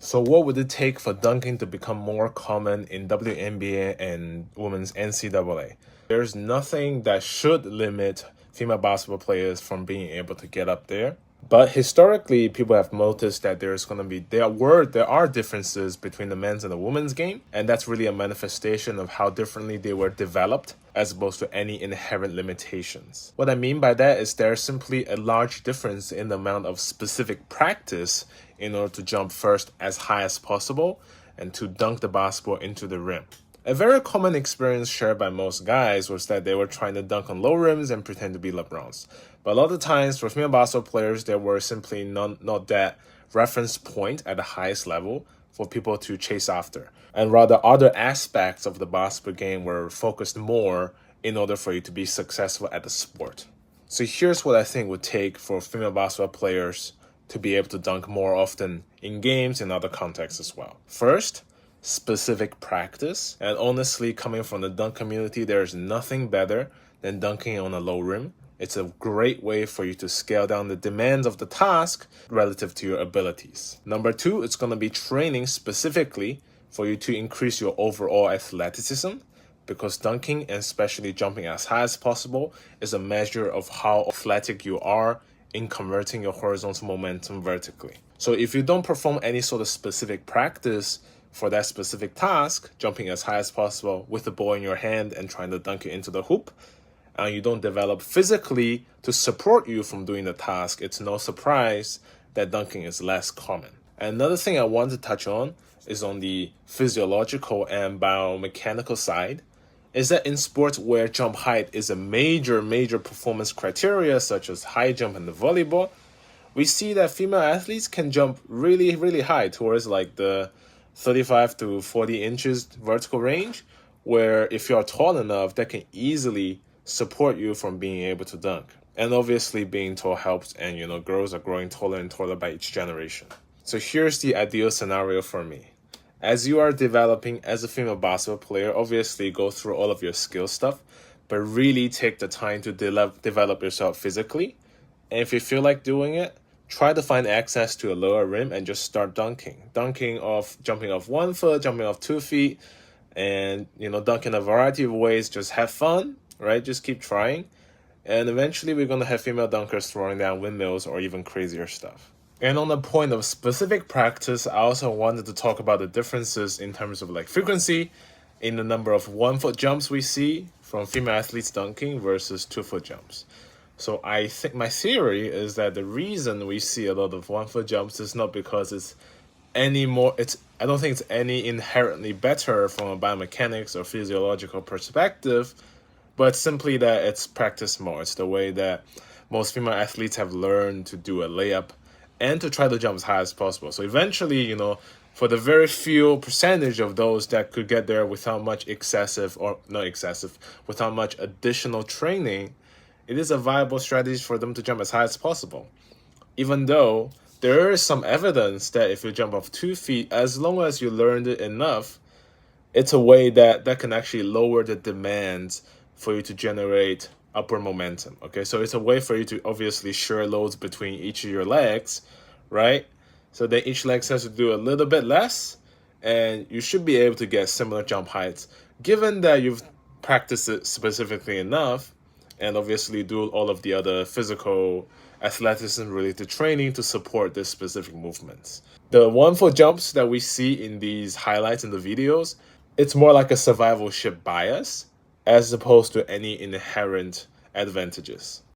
So what would it take for dunking to become more common in WNBA and women's NCAA? There's nothing that should limit female basketball players from being able to get up there. But historically, people have noticed that there are differences between the men's and the women's game, and that's really a manifestation of how differently they were developed as opposed to any inherent limitations. What I mean by that is there's simply a large difference in the amount of specific practice in order to jump first as high as possible and to dunk the basketball into the rim. A very common experience shared by most guys was that they were trying to dunk on low rims and pretend to be LeBrons. But a lot of times for female basketball players, there were simply not that reference point at the highest level for people to chase after. And rather, other aspects of the basketball game were focused more in order for you to be successful at the sport. So here's what I think would take for female basketball players to be able to dunk more often in games and other contexts as well. First, specific practice. And honestly, coming from the dunk community, there's nothing better than dunking on a low rim. It's a great way for you to scale down the demands of the task relative to your abilities. Number two, it's going to be training specifically for you to increase your overall athleticism, because dunking and especially jumping as high as possible is a measure of how athletic you are in converting your horizontal momentum vertically. So if you don't perform any sort of specific practice for that specific task, jumping as high as possible with the ball in your hand and trying to dunk it into the hoop, and you don't develop physically to support you from doing the task, it's no surprise that dunking is less common. Another thing I want to touch on is on the physiological and biomechanical side, is that in sports where jump height is a major performance criteria, such as high jump in the volleyball, we see that female athletes can jump really high towards like the 35 to 40 inches vertical range, where if you're tall enough, that can easily support you from being able to dunk. And obviously being tall helps, and girls are growing taller and taller by each generation. So here's the ideal scenario for me. As you are developing as a female basketball player, obviously go through all of your skill stuff, but really take the time to develop yourself physically. And if you feel like doing it, try to find access to a lower rim and just start dunking. Jumping off 1 foot, jumping off 2 feet, and dunking a variety of ways. Just have fun, right? Just keep trying. And eventually we're going to have female dunkers throwing down windmills or even crazier stuff. And on the point of specific practice, I also wanted to talk about the differences in terms of like frequency in the number of 1 foot jumps we see from female athletes dunking versus 2 foot jumps. So I think my theory is that the reason we see a lot of 1 foot jumps is not because I don't think it's any inherently better from a biomechanics or physiological perspective, but simply that it's practiced more. It's the way that most female athletes have learned to do a layup and to try to jump as high as possible. So eventually, for the very few percentage of those that could get there without much without much additional training, it is a viable strategy for them to jump as high as possible. Even though there is some evidence that if you jump off 2 feet, as long as you learned it enough, it's a way that can actually lower the demands for you to generate upward momentum. Okay, so it's a way for you to obviously share loads between each of your legs, right? So then each leg has to do a little bit less, and you should be able to get similar jump heights, given that you've practiced it specifically enough, and obviously do all of the other physical athleticism related training to support this specific movements. The 1 foot jumps that we see in these highlights in the videos, it's more like a survivalship bias as opposed to any inherent advantages.